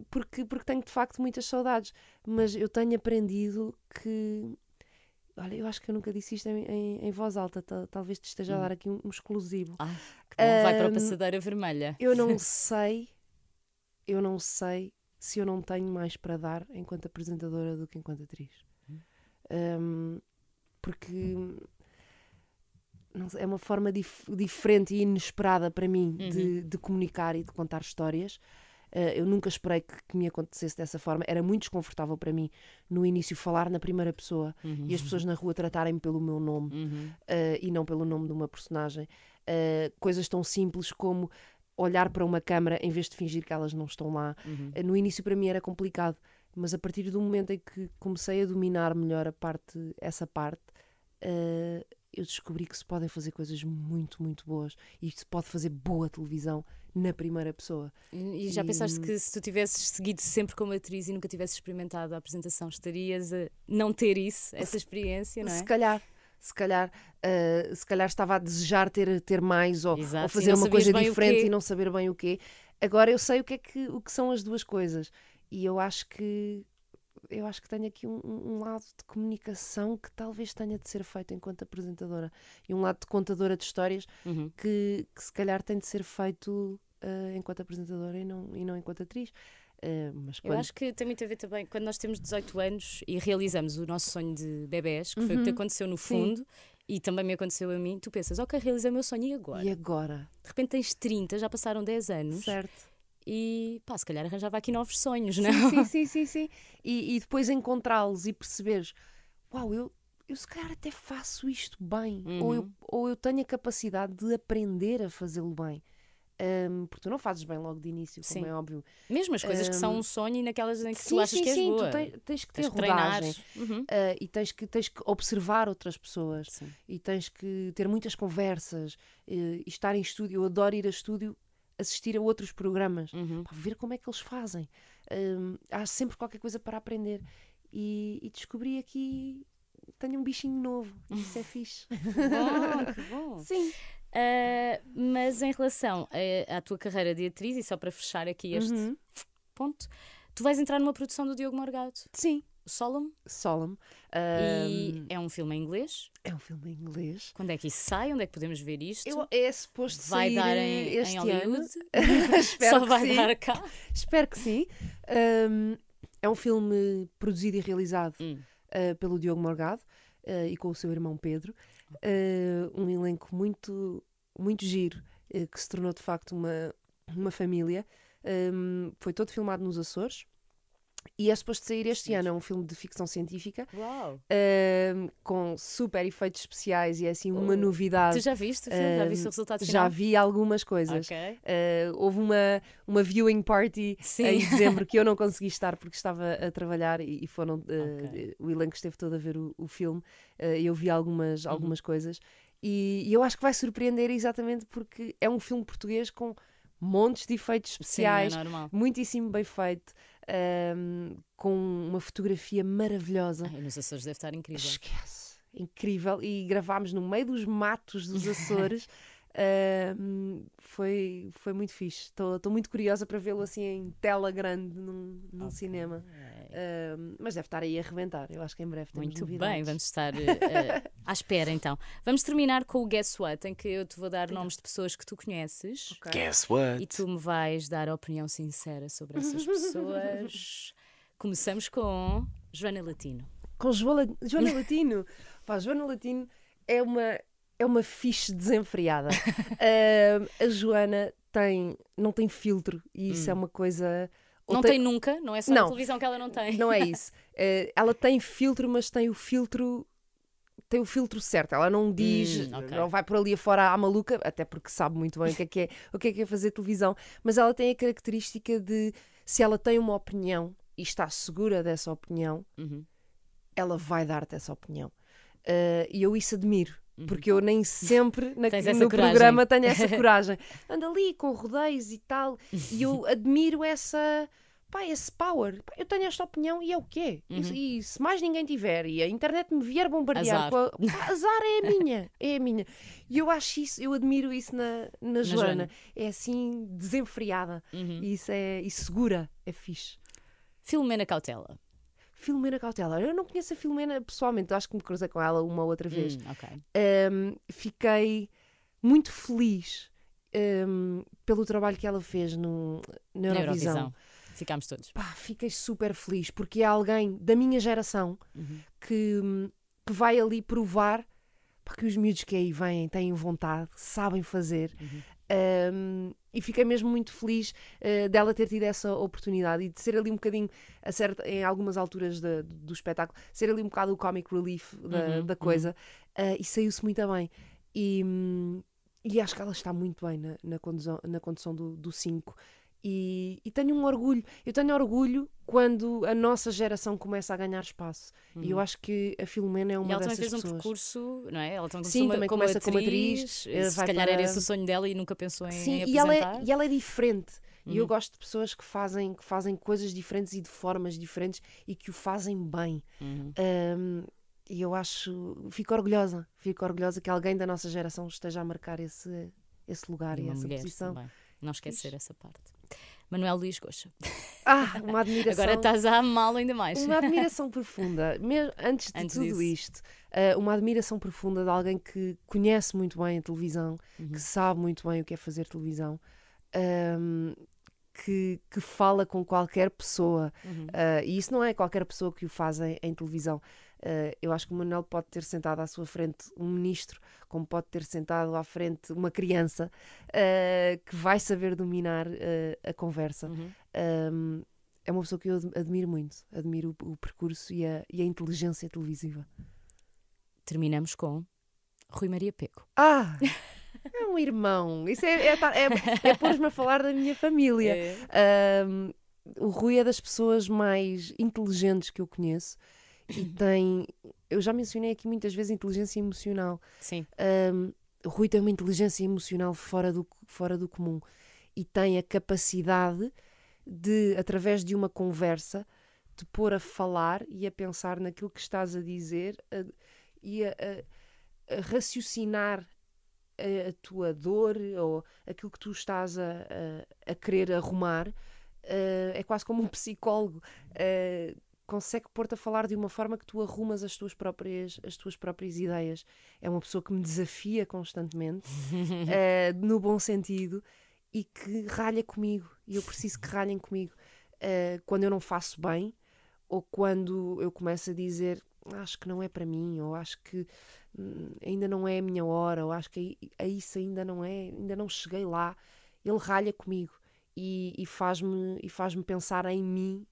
porque tenho de facto muitas saudades, mas eu tenho aprendido que... Olha, eu acho que eu nunca disse isto em voz alta, talvez te esteja a dar aqui um exclusivo. Que bom, vai para a passadeira vermelha. Eu não sei se eu não tenho mais para dar enquanto apresentadora do que enquanto atriz. Porque não sei, é uma forma diferente e inesperada para mim de comunicar e de contar histórias. Eu nunca esperei que me acontecesse dessa forma. Era muito desconfortável para mim no início falar na primeira pessoa e as pessoas na rua tratarem-me pelo meu nome e não pelo nome de uma personagem. Coisas tão simples como olhar para uma câmara em vez de fingir que elas não estão lá. No início para mim era complicado, mas a partir do momento em que comecei a dominar melhor essa parte, eu descobri que se podem fazer coisas muito, muito boas e se pode fazer boa televisão na primeira pessoa. E já pensaste que se tu tivesses seguido sempre como atriz e nunca tivesses experimentado a apresentação, estarias a não ter essa experiência, não é? Se calhar estava a desejar ter mais ou fazer não uma coisa sabias bem diferente e não saber bem o quê. Agora eu sei o que são as duas coisas e eu acho que tenho aqui um lado de comunicação que talvez tenha de ser feito enquanto apresentadora e um lado de contadora de histórias que se calhar tem de ser feito enquanto apresentadora e não enquanto atriz. Eu acho que tem muito a ver também quando nós temos 18 anos e realizamos o nosso sonho de bebés, que foi o que te aconteceu no fundo. E também me aconteceu a mim. Tu pensas, ok, realizei o meu sonho, e agora? E agora? De repente tens 30, já passaram 10 anos. Certo. E se calhar arranjava aqui novos sonhos, não? Sim. E depois encontrá-los e perceberes, uau, eu se calhar até faço isto bem, ou eu tenho a capacidade de aprender a fazê-lo bem. Porque tu não fazes bem logo de início, como é óbvio. Mesmo as coisas que são um sonho e naquelas em que tu achas que és boa. Tu tens que ter rodagem e tens que observar outras pessoas e tens que ter muitas conversas e estar em estúdio. Eu adoro ir a estúdio, assistir a outros programas para ver como é que eles fazem. Há sempre qualquer coisa para aprender e descobri aqui, tenho um bichinho novo, isso é fixe. Que bom. Sim. Mas em relação à tua carreira de atriz, e só para fechar aqui este ponto, tu vais entrar numa produção do Diogo Morgado. Sim. Solemn. E é um filme em inglês. É um filme em inglês. Quando é que isso sai? Onde é que podemos ver isto? É suposto vai sair dar em Hollywood? Espero Só vai sim. dar cá? Espero que sim. É um filme produzido e realizado pelo Diogo Morgado e com o seu irmão Pedro. Um elenco muito, muito giro, que se tornou de facto uma família. Foi todo filmado nos Açores. E é suposto sair este ano. É um filme de ficção científica. Uau! Com super efeitos especiais e é assim uma novidade. Tu já viste o filme? Já viste o resultado final? Já vi algumas coisas. Ok. Houve uma viewing party Sim. em dezembro que eu não consegui estar porque estava a trabalhar e foram, Ok. o elenco esteve todo a ver o filme. Eu vi algumas coisas e eu acho que vai surpreender exatamente porque é um filme português com montes de efeitos especiais, Sim, é normal. muitíssimo bem feito, com uma fotografia maravilhosa. Ai, nos Açores deve estar incrível. Esquece, incrível. E gravámos no meio dos matos dos Açores. Foi muito fixe. Estou muito curiosa para vê-lo assim em tela grande num cinema. Mas deve estar aí a arrebentar. Eu acho que em breve temos Muito novidades. bem, vamos estar à espera então. Vamos terminar com o Guess What, em que eu te vou dar nomes de pessoas que tu conheces. Ok. Guess what? E tu me vais dar a opinião sincera sobre essas pessoas. Começamos com Joana Latino. Com Joana Latino. Pá, Joana Latino é uma fixe desenfreada. A Joana não tem filtro e isso é uma coisa... Não tem nunca, não é só na Não. televisão que ela não tem. Não é isso. Ela tem filtro, mas tem o filtro certo. Ela não diz, ok. não vai por ali afora à maluca, até porque sabe muito bem o que é fazer televisão, mas ela tem a característica de, se ela tem uma opinião e está segura dessa opinião, ela vai dar-te essa opinião. E eu isso admiro. Porque eu nem sempre Tens essa no coragem. programa tenho essa coragem. Ando ali com rodeios e tal, e eu admiro esse power. Pá, eu tenho esta opinião e é o quê? E se mais ninguém tiver e a internet me vier bombardear, Azar. azar é a minha. E eu acho isso, eu admiro isso na Joana. É assim, desenfreada e segura, é fixe. Filomena Cautela. Filomena Cautela. Eu não conheço a Filomena pessoalmente, acho que me cruzei com ela uma outra vez. Ok. Fiquei muito feliz pelo trabalho que ela fez na Eurovisão. Ficámos todos. Pá, fiquei super feliz porque é alguém da minha geração que vai ali provar que os miúdos que aí vêm têm vontade, sabem fazer. E fiquei mesmo muito feliz dela ter tido essa oportunidade e de ser ali um bocadinho, em algumas alturas do espetáculo, ser ali um bocado o comic relief da coisa. E saiu-se muito bem. E acho que ela está muito bem na condução do 5. E tenho um orgulho. Eu tenho orgulho quando a nossa geração começa a ganhar espaço. E eu acho que a Filomena é uma dessas pessoas. E ela também fez um percurso, não é? Ela também começa como atriz. Se calhar era esse o sonho dela e nunca pensou em e apresentar. ela é diferente. E eu gosto de pessoas que fazem coisas diferentes e de formas diferentes e que o fazem bem. E eu fico orgulhosa que alguém da nossa geração esteja a marcar esse lugar e essa posição. Também. Não esquecer essa parte. Manuel Luís Goxa. Uma admiração. Agora estás a amá-lo ainda mais. Uma admiração profunda. Antes de tudo disso. isto, uma admiração profunda de alguém que conhece muito bem a televisão, que sabe muito bem o que é fazer televisão, que fala com qualquer pessoa. E isso não é qualquer pessoa que o faz em televisão. Eu acho que o Manuel pode ter sentado à sua frente um ministro, como pode ter sentado à frente uma criança que vai saber dominar a conversa. É uma pessoa que eu admiro muito. Admiro o percurso e a inteligência televisiva. Terminamos com Rui Maria Peco. É um irmão. Isso é pôr-me a falar da minha família. O Rui é das pessoas mais inteligentes que eu conheço. E eu já mencionei aqui muitas vezes inteligência emocional. Sim. O Rui tem uma inteligência emocional fora do comum e tem a capacidade de, através de uma conversa, te pôr a falar e a pensar naquilo que estás a dizer e a raciocinar a tua dor ou aquilo que tu estás a querer arrumar. É quase como um psicólogo. Consegue pôr-te a falar de uma forma que tu arrumas as tuas próprias ideias. É uma pessoa que me desafia constantemente, no bom sentido, e que ralha comigo. E eu preciso que ralhem comigo. Quando eu não faço bem, ou quando eu começo a dizer acho que não é para mim, ou acho que ainda não é a minha hora, ou acho que isso ainda não cheguei lá. Ele ralha comigo e faz-me pensar em mim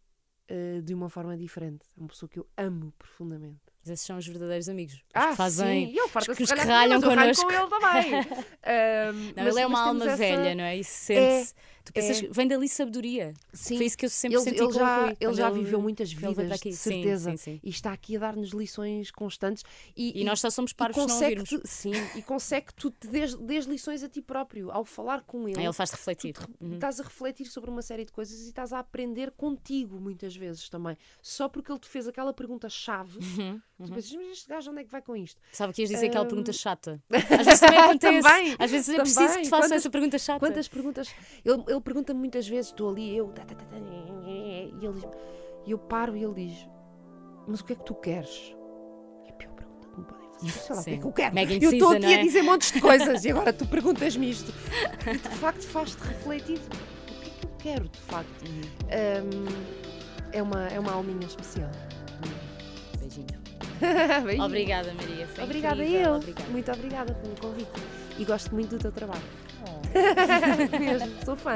de uma forma diferente. É uma pessoa que eu amo profundamente. Mas esses são os verdadeiros amigos. Os Ah, que fazem, sim, e ele farta-se que os de que ralhar ralham comigo, mas eu connosco. ralho com ele também. Não, ele é uma alma temos velha, não é? Isso sente-se. Tu pensas, vem dali sabedoria. Sim. Foi isso que eu sempre senti Ele com o Rui. ele já quando viveu muitas quando ele veio vidas, para aqui. de certeza. Sim, sim, sim. E está aqui a dar-nos lições constantes. E nós só somos parvos se não ouvirmos. Sim, e consegue que tu te dês lições a ti próprio. Ao falar com ele, Ele faz-te refletir. estás a refletir sobre uma série de coisas e estás a aprender contigo muitas vezes também. Só porque ele te fez aquela pergunta-chave, tu pensas, mas este gajo onde é que vai com isto? Sabe que ias dizer aquela pergunta chata? Às vezes também acontece. Também, Às vezes é também. preciso que te façam essa pergunta chata. Quantas perguntas? Ele pergunta-me muitas vezes, estou ali, e ele diz, e eu paro e ele diz, mas o que é que tu queres? É a pior pergunta que me podem fazer. Sei lá, o que é que eu quero? Mega Eu estou indecisa, aqui não é? a dizer montes de coisas e agora tu perguntas-me isto. E de facto faz-te refletir. O que é que eu quero, de facto? É uma alminha especial. Beijinho. Beijinho. Obrigada, Maria. Foi Obrigada incrível. eu. Obrigada. Muito obrigada pelo convite. E gosto muito do teu trabalho. Mesmo, sou fã.